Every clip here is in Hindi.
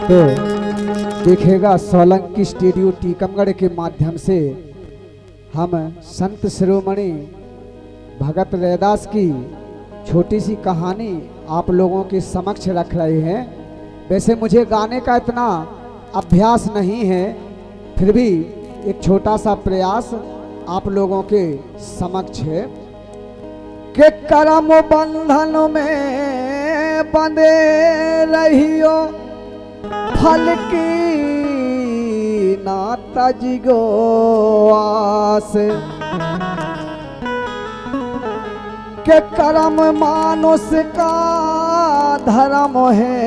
तो देखिएगा सोलंकी स्टूडियो टीकमगढ़ के माध्यम से हम संत शिरोमणि भगत रैदास की छोटी सी कहानी आप लोगों के समक्ष रख रहे हैं। वैसे मुझे गाने का इतना अभ्यास नहीं है, फिर भी एक छोटा सा प्रयास आप लोगों के समक्ष है कि कर्म बंधन में बंधे रहियो, फल की ना तजिगो आस, के कर्म मानुष का धर्म है,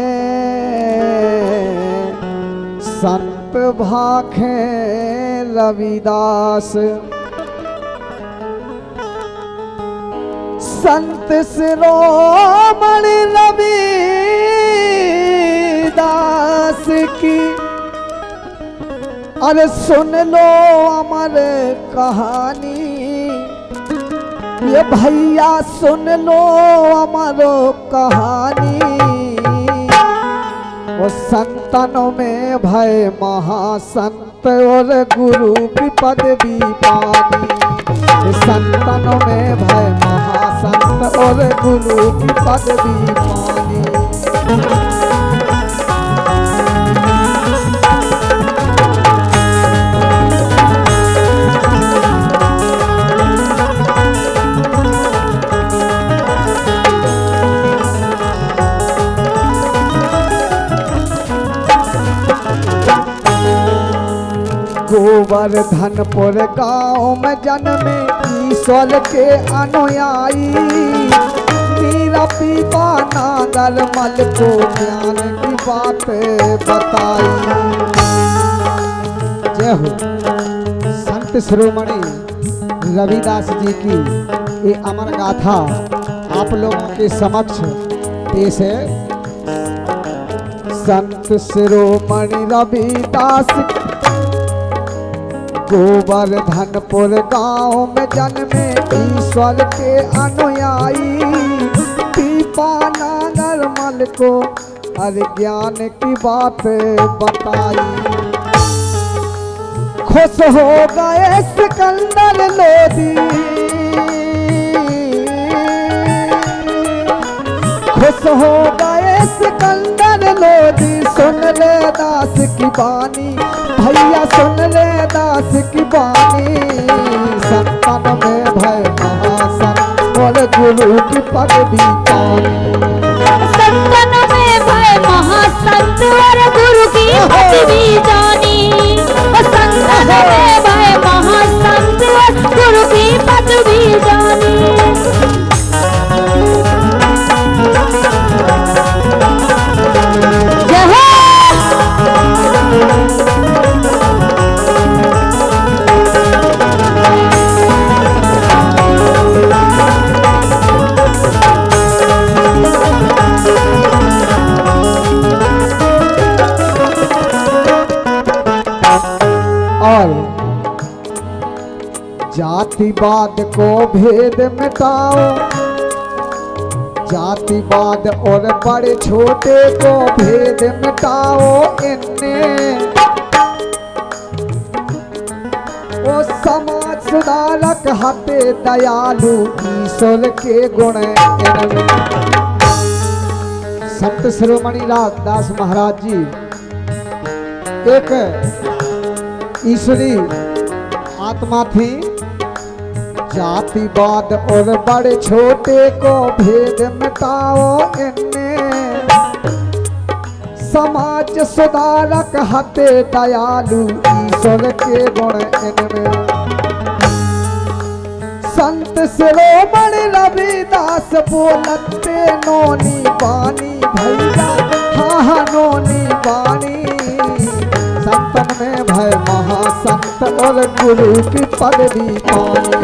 संत भाखे रविदास। संत शिरोमणि रविदास की अरे सुन लो अमर कहानी, ये भैया सुन लो अमर कहानी। वो संतनों में भय महासंत और गुरु की पदवी पानी, संतनों में भय महासंत और गुरु की पदवी पानी। गोवर्धनपुर गांव में जन्मे ईश्वर के अनुयायी, मीरा पीपा नागर मल को ज्ञान की बात बताई। जय हो। संत शिरोमणि रविदास जी की ये अमर गाथा आप लोगों के समक्ष पेश है। संत शिरोमणि रविदास गोवर्धनपुर गांव में जन्मे ईश्वर के अनुयायी, पीपा नागर मल को हर ज्ञान की बात बताई। खुश हो गए सिकंदर लोधी, खुश हो गए सिकंदर लोधी, सुन ले दास की बानी भैया, सुन ले दास की बानी। संतन में भय महासंत और गुरु की पदवी पानी, संतन में भय महासंत और गुरु की पदवी जानी, संतन में भय महासंत और गुरु की पदवी जानी। और जातिवाद को भेद मिटाओ, जातिवाद और बड़े छोटे को भेद मिटाओ। इनने वो समाज सुधारक हते दयालु ईश्वर के गुण इनमें। संत शिरोमणि रविदास महाराज जी एक ईश्वरी आत्मा थी। जातिवाद और बड़े छोटे को भेद मिटाओ, इनने समाज सुधारक हते दयालु ईश्वर के गुण इनमें। संत शिरोमणि रविदास बोलते नोनी बानी भैया, हाँ हाँ नोनी बानी। संतन में भय महासंत और गुरु की पदवी पानी,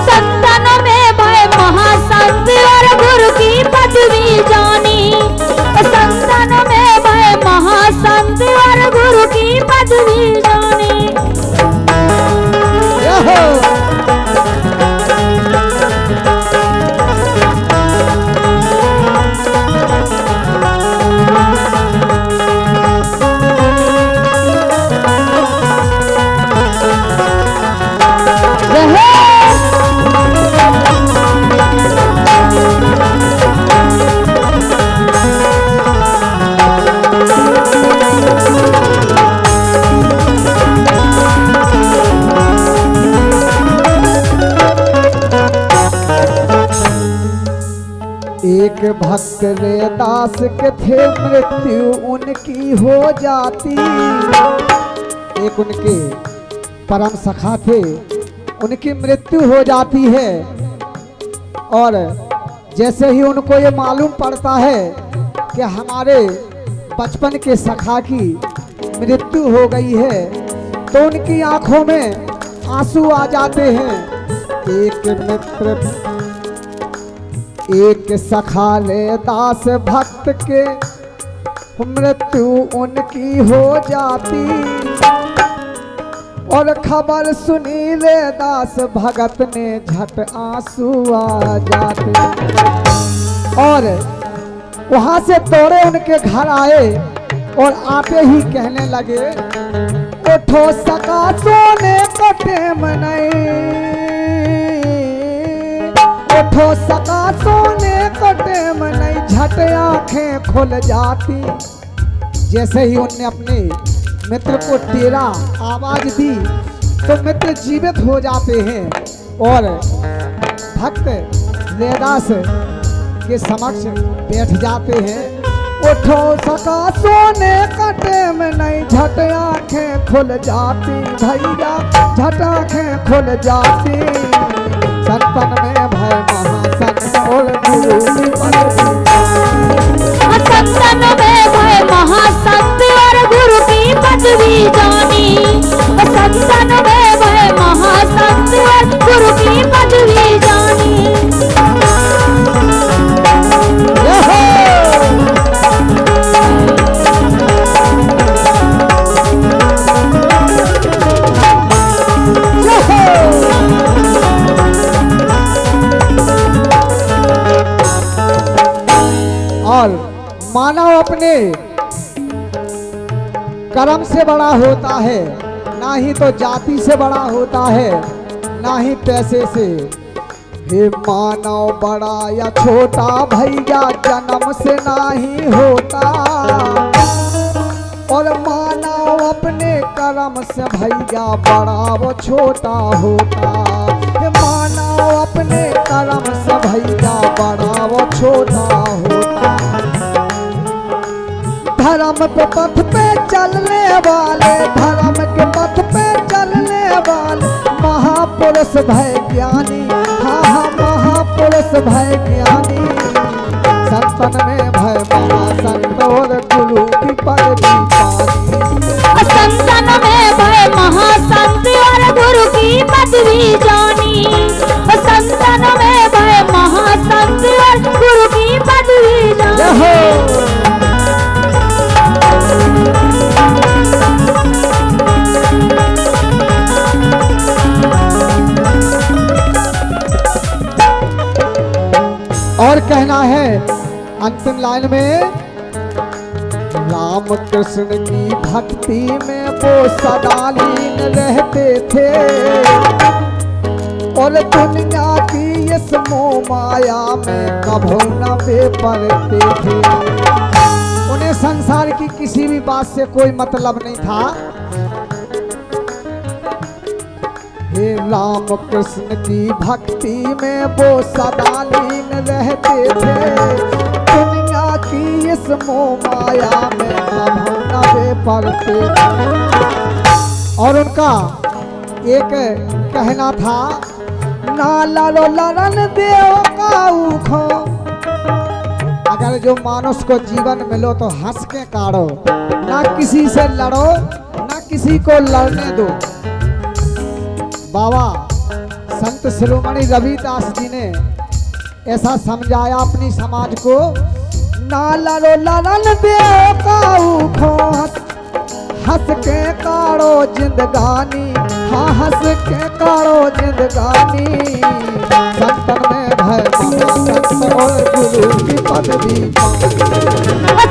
संतन में भय महासंत और गुरु की पदवी जानी, संतन में भय महासंत और गुरु की पदवी जानी। एक भक्त रैदास के थे मृत्यु उनकी हो जाती। एक उनके परम सखा थे, उनकी मृत्यु हो जाती है और जैसे ही उनको ये मालूम पड़ता है कि हमारे बचपन के सखा की मृत्यु हो गई है तो उनकी आंखों में आंसू आ जाते हैं। एक मित्र एक सखा रैदास भक्त के मृत्यु उनकी हो जाती और खबर सुनी रैदास भगत ने झट आंसू आ जाते और वहां से दौड़े उनके घर आए और आते ही कहने लगे, उठो सका सोने को टेम नहीं, उठो सका सोने को टेम नहीं, झट आंखें खुल जाती। जैसे ही उनने अपने मित्र को तेरा आवाज दी तो मित्र जीवित हो जाते हैं और भक्त रैदास के समक्ष बैठ जाते हैं। उठो सका सोने का टेम नहीं, झट आंखें खुल जाती भैया, झट आंखें खुल जाती। संतन में भय महासंत और गुरु की पदवी, संतन में भय महासंत और गुरु की पदवी जानी, संतन में भय महासंत और गुरु की पदवी जानी। और मानव अपने कर्म से बड़ा होता है, ना ही तो जाति से बड़ा होता है, ना ही पैसे से। हे मानव बड़ा या छोटा भैया जन्म से नहीं होता और मानव अपने कर्म से भैया बड़ा वो छोटा होता। हे मानव अपने कर्म से भैया बड़ा वो छोटा होता। धर्म पे पथ पे चलने वाले, धर्म के पथ पे चलने वाले महापुरुष भय ज्ञानी, हाँ हाँ महापुरुष भय ज्ञानी। संतन में भय महासंत और गुरु की पदवी पानी, संतन में भय महासंत और गुरु की पदवी जानी, संतन में भय महासंत और गुरु की पदवी जानी। और कहना है अंतिम लाइन में, राम कृष्ण की भक्ति में वो सदा लीन रहते थे और दुनिया की इस मोह माया में कभू न बेपरते थे। उन्हें संसार की किसी भी बात से कोई मतलब नहीं था। हे राम कृष्ण की भक्ति में वो सदा लीन रहते थे, दुनिया की इस मोह माया में कभू न बेपरते थे। और उनका एक कहना था, ना लड़ो लड़न देव का उखो, अगर जो मानुष को जीवन मिलो तो हंस के काढ़ो, ना किसी से लड़ो ना किसी को लड़ने दो। बाबा संत शिरोमणि रविदास जी ने ऐसा समझाया अपनी समाज को, ना लड़ो लड़न देव काऊ खो, हंस के काढ़ो जिंदगानी, हाँ हंस के काढ़ो जिंदगानी। संतन में भय महासंत और गुरु की पदवी,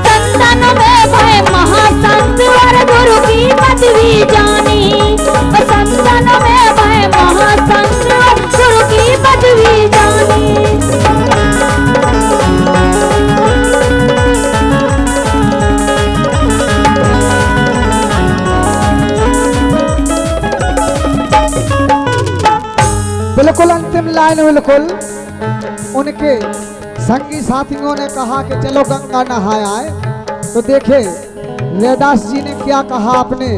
संतन में भय महासंत और गुरु की पदवी जानी, संतन में भय महासंत और गुरु की पदवी जानी। बिल्कुल अंतिम लाइन, बिल्कुल उनके संगी साथियों ने कहा कि चलो गंगा नहाए आए। तो देखे रैदास जी ने क्या कहा अपने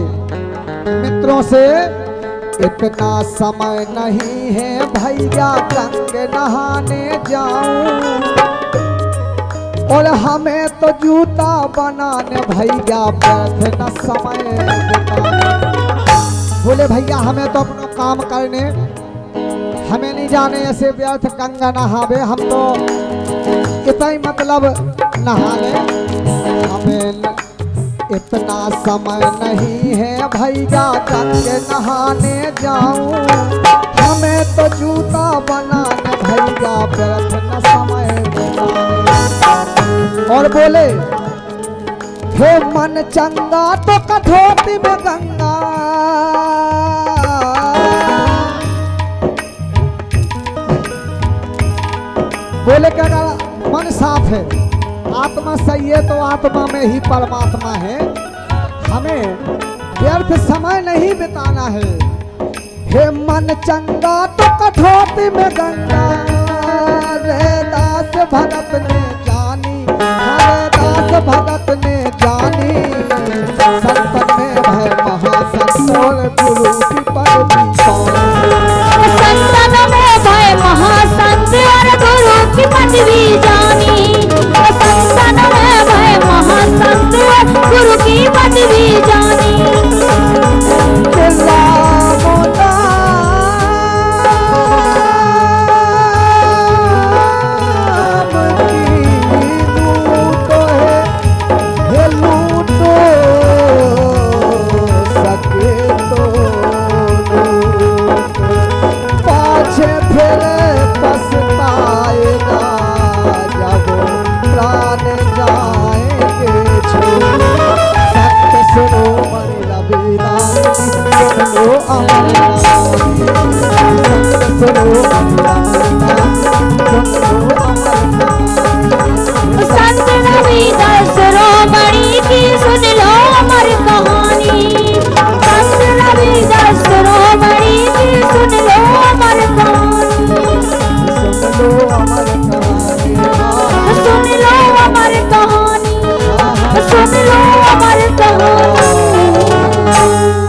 मित्रों से, इतना समय नहीं है भैया गंगे नहाने जाऊं, और हमें तो जूता बनाने भैया बैठे न समय बिताने। बोले भैया हमें तो अपना काम करने, हमें नहीं जाने ऐसे व्यर्थ गंगा नहावे, हम तो इतना ही मतलब नहाने, हमें इतना समय नहीं है भैया गंगे नहाने जाऊं, हमें तो जूता बनाने भैया व्यर्थ न समय बिताने। और बोले हे मन चंगा तो कठोती में गंगा, बोले क्या मन साफ है, आत्मा सही है तो आत्मा में ही परमात्मा है, हमें व्यर्थ समय नहीं बिताना है। हे मन चंगा तो कठोती में गंगा, रैदास भगत ने जानी, रैदास भगत ने जानी, संतन में भय महासंत और गुरु की पदवी पानी। संतन में भय महासंत और गुरु की पदवी जानी, संतन में भय महासंत और गुरु की पदवी जानी। Oh,